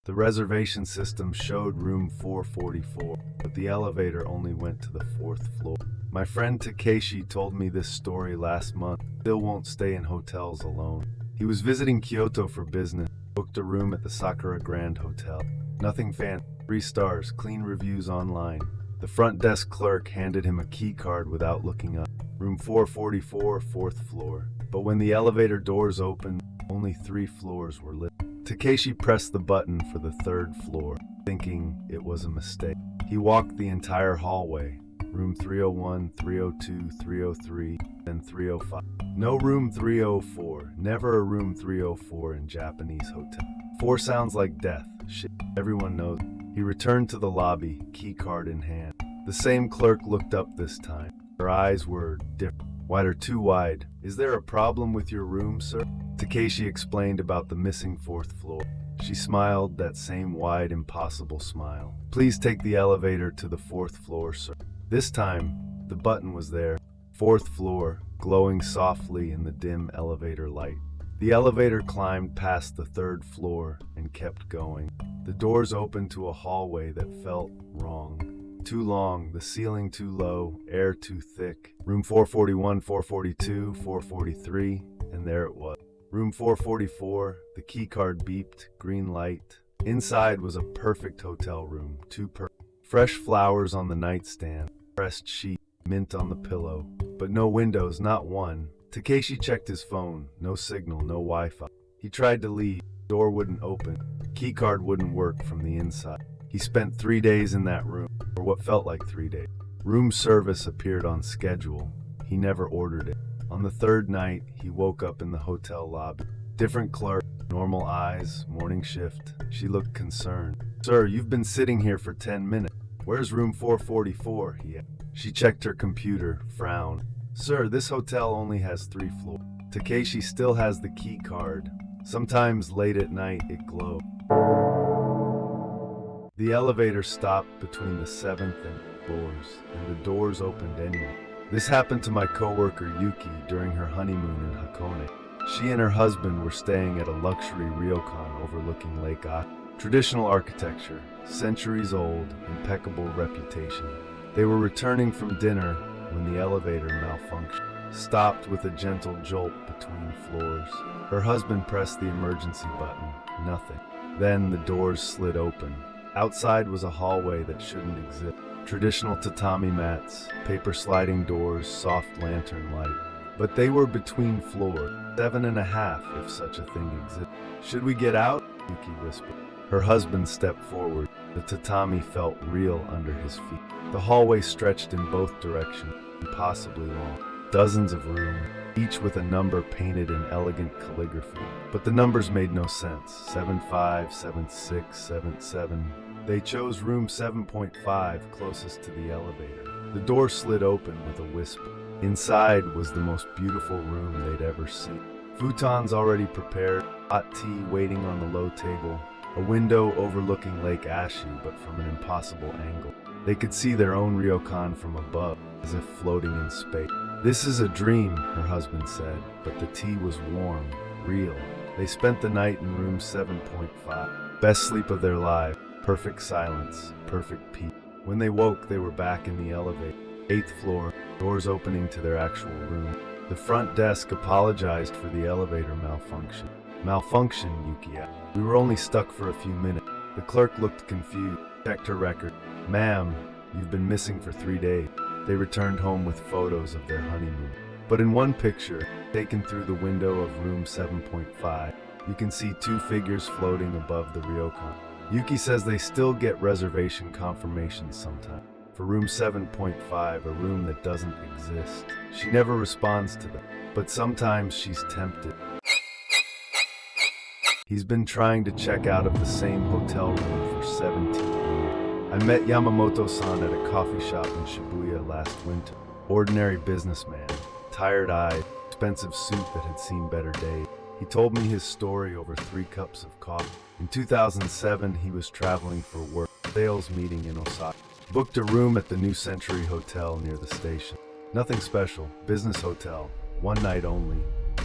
The reservation system showed room 444, but the elevator only went to the 4th floor. My friend Takeshi told me this story last month. Still won't stay in hotels alone. He was visiting Kyoto for business, booked a room at the Sakura Grand Hotel. Nothing fancy, 3 stars, clean reviews online. The front desk clerk handed him a key card without looking up. Room 444, 4th floor. But when the elevator doors opened, only 3 floors were lit. Takeshi pressed the button for the 3rd floor, thinking it was a mistake. He walked the entire hallway. Room 301, 302, 303, and 305. No room 304. Never a room 304 in Japanese hotel. 4 sounds like death. Shit, everyone knows. He returned to the lobby, key card in hand. The same clerk looked up this time. Her eyes were different. Wider, too wide. Is there a problem with your room, sir? Takeshi explained about the missing 4th floor. She smiled, that same wide, impossible smile. Please take the elevator to the 4th floor, sir. This time, the button was there. 4th floor, glowing softly in the dim elevator light. The elevator climbed past the 3rd floor and kept going. The doors opened to a hallway that felt wrong. Too long, the ceiling too low, air too thick. Room 441, 442, 443, and there it was. Room 444, the key card beeped, green light. Inside was a perfect hotel room, fresh flowers on the nightstand, pressed sheet, mint on the pillow, but no windows, not one. Takeshi checked his phone, no signal, no Wi-Fi. He tried to leave, door wouldn't open, key card wouldn't work from the inside. He spent 3 days in that room, or what felt like 3 days. Room service appeared on schedule. He never ordered it. On the 3rd night, he woke up in the hotel lobby. Different clerk, normal eyes, morning shift. She looked concerned. Sir, you've been sitting here for 10 minutes. Where's room 444? He asked. She checked her computer, frowned. Sir, this hotel only has 3 floors. Takeshi still has the key card. Sometimes late at night, it glowed. The elevator stopped between the 7th and 8th floors, and the doors opened anyway. This happened to my coworker Yuki during her honeymoon in Hakone. She and her husband were staying at a luxury ryokan overlooking Lake Aka. Traditional architecture, centuries old, impeccable reputation. They were returning from dinner when the elevator malfunctioned, stopped with a gentle jolt between floors. Her husband pressed the emergency button. Nothing. Then the doors slid open. Outside was a hallway that shouldn't exist. Traditional tatami mats, paper sliding doors, soft lantern light. But they were between floors, 7.5 if such a thing existed. Should we get out? Yuki whispered. Her husband stepped forward. The tatami felt real under his feet. The hallway stretched in both directions, impossibly long. Dozens of rooms, each with a number painted in elegant calligraphy. But the numbers made no sense. 75, 76, 77. They chose room 7.5 closest to the elevator. The door slid open with a whisper. Inside was the most beautiful room they'd ever seen. Futons already prepared, hot tea waiting on the low table, a window overlooking Lake Ashi but from an impossible angle. They could see their own ryokan from above, as if floating in space. This is a dream, her husband said, but the tea was warm, real. They spent the night in room 7.5. Best sleep of their lives. Perfect silence, perfect peace. When they woke, they were back in the elevator. 8th floor, doors opening to their actual room. The front desk apologized for the elevator malfunction. Malfunction, Yuki asked. We were only stuck for a few minutes. The clerk looked confused, checked her record. Ma'am, you've been missing for 3 days. They returned home with photos of their honeymoon. But in one picture, taken through the window of room 7.5, you can see 2 figures floating above the ryokan. Yuki says they still get reservation confirmations sometimes. For room 7.5, a room that doesn't exist. She never responds to them, but sometimes she's tempted. He's been trying to check out of the same hotel room for 17 years. I met Yamamoto-san at a coffee shop in Shibuya last winter. Ordinary businessman, tired-eyed, expensive suit that had seen better days. He told me his story over 3 cups of coffee. In 2007, he was traveling for work, sales meeting in Osaka. Booked a room at the New Century Hotel near the station. Nothing special, business hotel, 1 night only.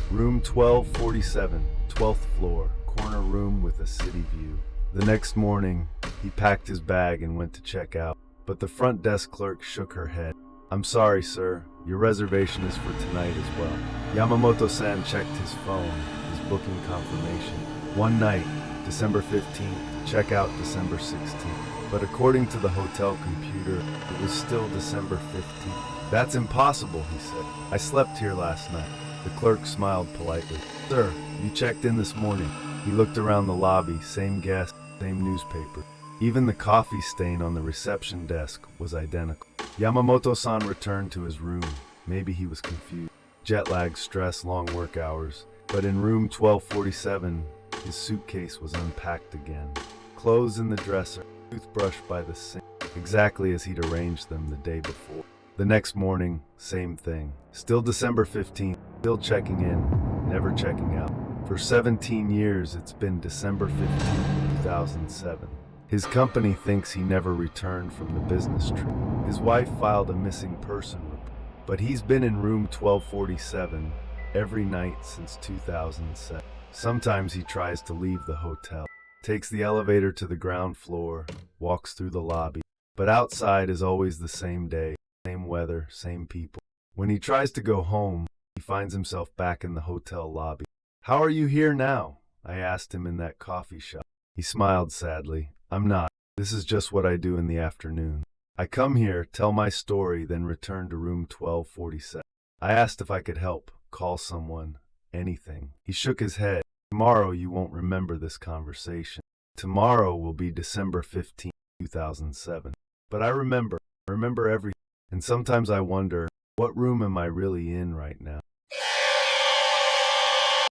Room 1247, 12th floor, corner room with a city view. The next morning, he packed his bag and went to check out, but the front desk clerk shook her head. "I'm sorry, sir. Your reservation is for tonight as well." Yamamoto-san checked his phone, his booking confirmation. One night, December 15th, checkout December 16th. But according to the hotel computer, it was still December 15th. "That's impossible," he said. "I slept here last night." The clerk smiled politely. "Sir, you checked in this morning." He looked around the lobby, same guest, same newspaper. Even the coffee stain on the reception desk was identical. Yamamoto-san returned to his room. Maybe he was confused. Jet lag, stress, long work hours. But in room 1247, his suitcase was unpacked again. Clothes in the dresser, toothbrush by the sink, exactly as he'd arranged them the day before. The next morning, same thing. Still December 15th, still checking in, never checking out. For 17 years, it's been December 15th, 2007. His company thinks he never returned from the business trip. His wife filed a missing person report, but he's been in room 1247 every night since 2007. Sometimes he tries to leave the hotel, takes the elevator to the ground floor, walks through the lobby, but outside is always the same day, same weather, same people. When he tries to go home, he finds himself back in the hotel lobby. "How are you here now?" I asked him in that coffee shop. He smiled sadly. "I'm not. This is just what I do in the afternoon. I come here, tell my story, then return to room 1247. I asked if I could help, call someone, anything." He shook his head. "Tomorrow you won't remember this conversation. Tomorrow will be December 15th, 2007. But I remember everything. And sometimes I wonder, what room am I really in right now?"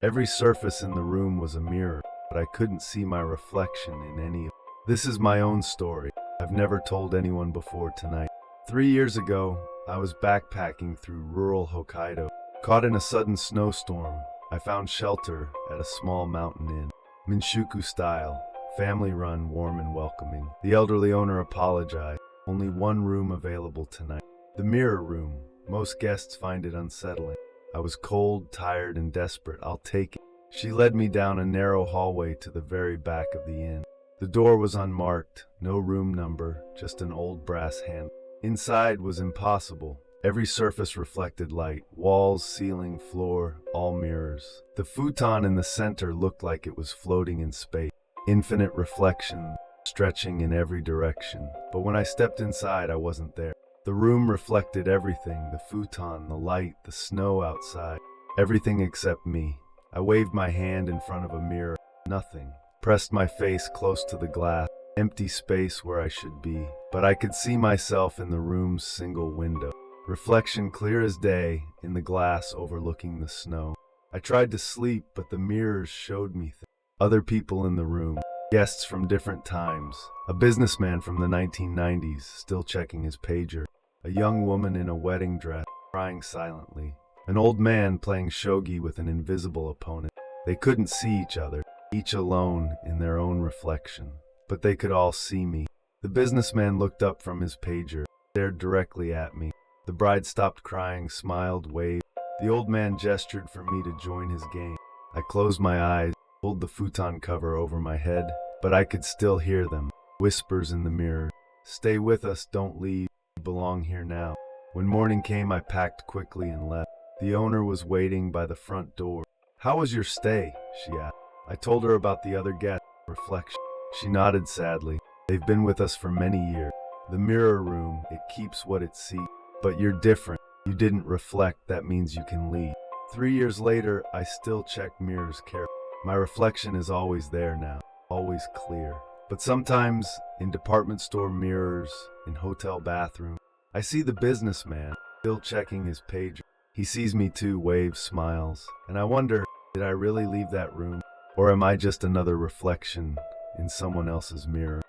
Every surface in the room was a mirror, but I couldn't see my reflection in any of it. This is my own story. I've never told anyone before tonight. 3 years ago, I was backpacking through rural Hokkaido. Caught in a sudden snowstorm, I found shelter at a small mountain inn. Minshuku style, family run, warm and welcoming. The elderly owner apologized. "Only one room available tonight. The mirror room. Most guests find it unsettling." I was cold, tired, and desperate. "I'll take it." She led me down a narrow hallway to the very back of the inn. The door was unmarked, no room number, just an old brass handle. Inside was impossible. Every surface reflected light. Walls, ceiling, floor, all mirrors. The futon in the center looked like it was floating in space. Infinite reflection, stretching in every direction. But when I stepped inside, I wasn't there. The room reflected everything, the futon, the light, the snow outside. Everything except me. I waved my hand in front of a mirror. Nothing. Pressed my face close to the glass. Empty space where I should be. But I could see myself in the room's single window. Reflection clear as day in the glass overlooking the snow. I tried to sleep, but the mirrors showed me things. Other people in the room. Guests from different times. A businessman from the 1990s, still checking his pager. A young woman in a wedding dress, crying silently. An old man playing shogi with an invisible opponent. They couldn't see each other, each alone in their own reflection. But they could all see me. The businessman looked up from his pager, stared directly at me. The bride stopped crying, smiled, waved. The old man gestured for me to join his game. I closed my eyes, pulled the futon cover over my head, but I could still hear them. Whispers in the mirror. "Stay with us, don't leave. You belong here now." When morning came, I packed quickly and left. The owner was waiting by the front door. "How was your stay?" she asked. I told her about the other guest, reflection. She nodded sadly. "They've been with us for many years. The mirror room, it keeps what it sees. But you're different. You didn't reflect, that means you can leave." 3 years later, I still check mirrors carefully. My reflection is always there now, always clear. But sometimes, in department store mirrors, in hotel bathroom, I see the businessman, still checking his pager. He sees me too, waves, smiles, and I wonder, did I really leave that room? Or am I just another reflection in someone else's mirror?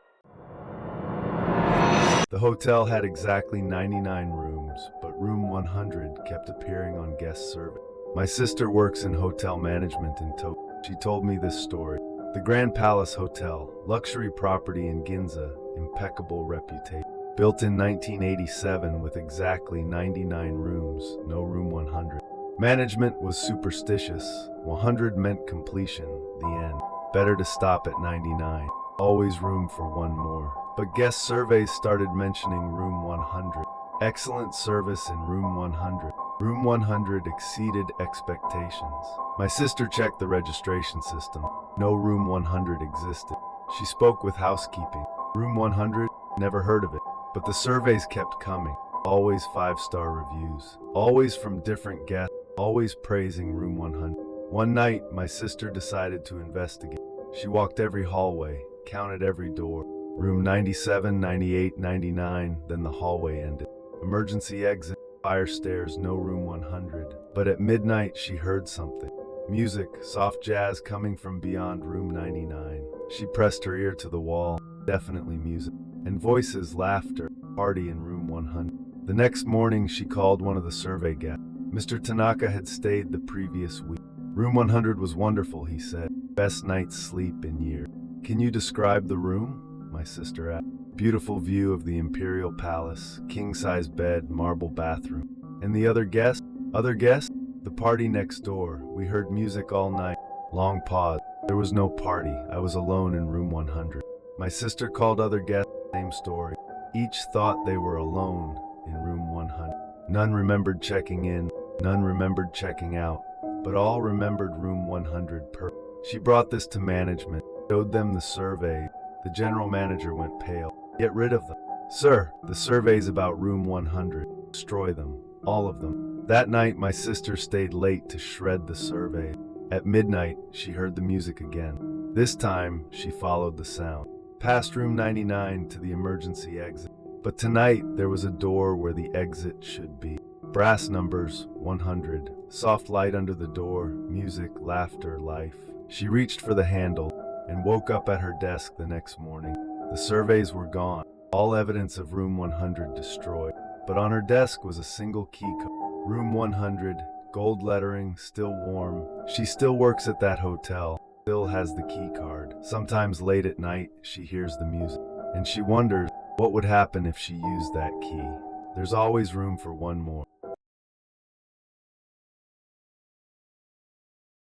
The hotel had exactly 99 rooms, but room 100 kept appearing on guest service. My sister works in hotel management in Tokyo. She told me this story. The Grand Palace Hotel, luxury property in Ginza, impeccable reputation. Built in 1987 with exactly 99 rooms, no room 100. Management was superstitious. 100 meant completion, the end. Better to stop at 99. Always room for one more. But guest surveys started mentioning room 100. Excellent service in room 100. Room 100 exceeded expectations. My sister checked the registration system. No room 100 existed. She spoke with housekeeping. Room 100? Never heard of it. But the surveys kept coming. Always 5-star reviews. Always from different guests. Always praising room 100. One night, my sister decided to investigate. She walked every hallway, counted every door. Room 97, 98, 99, then the hallway ended. Emergency exit, fire stairs, no room 100. But at midnight, she heard something. Music, soft jazz coming from beyond room 99. She pressed her ear to the wall, definitely music. And voices, laughter, party in room 100. The next morning, she called one of the survey guests. Mr. Tanaka had stayed the previous week. Room 100 was wonderful, he said. Best night's sleep in years. Can you describe the room? My sister asked. Beautiful view of the Imperial Palace, king-size bed, marble bathroom. And the other guests? Other guests? The party next door. We heard music all night. Long pause. There was no party. I was alone in room 100. My sister called other guests. Same story. Each thought they were alone in room 100. None remembered checking in. None remembered checking out. But all remembered room 100 per. She brought this to management. Showed them the survey. The general manager went pale. Get rid of them. Sir, the surveys about room 100. Destroy them. All of them. That night, my sister stayed late to shred the survey. At midnight, she heard the music again. This time, she followed the sound. Past room 99 to the emergency exit. But tonight, there was a door where the exit should be. Brass numbers, 100. Soft light under the door, music, laughter, life. She reached for the handle and woke up at her desk the next morning. The surveys were gone, all evidence of room 100 destroyed. But on her desk was a single key card. Room 100, gold lettering, still warm. She still works at that hotel, still has the key card. Sometimes late at night, she hears the music, and she wonders what would happen if she used that key. There's always room for one more.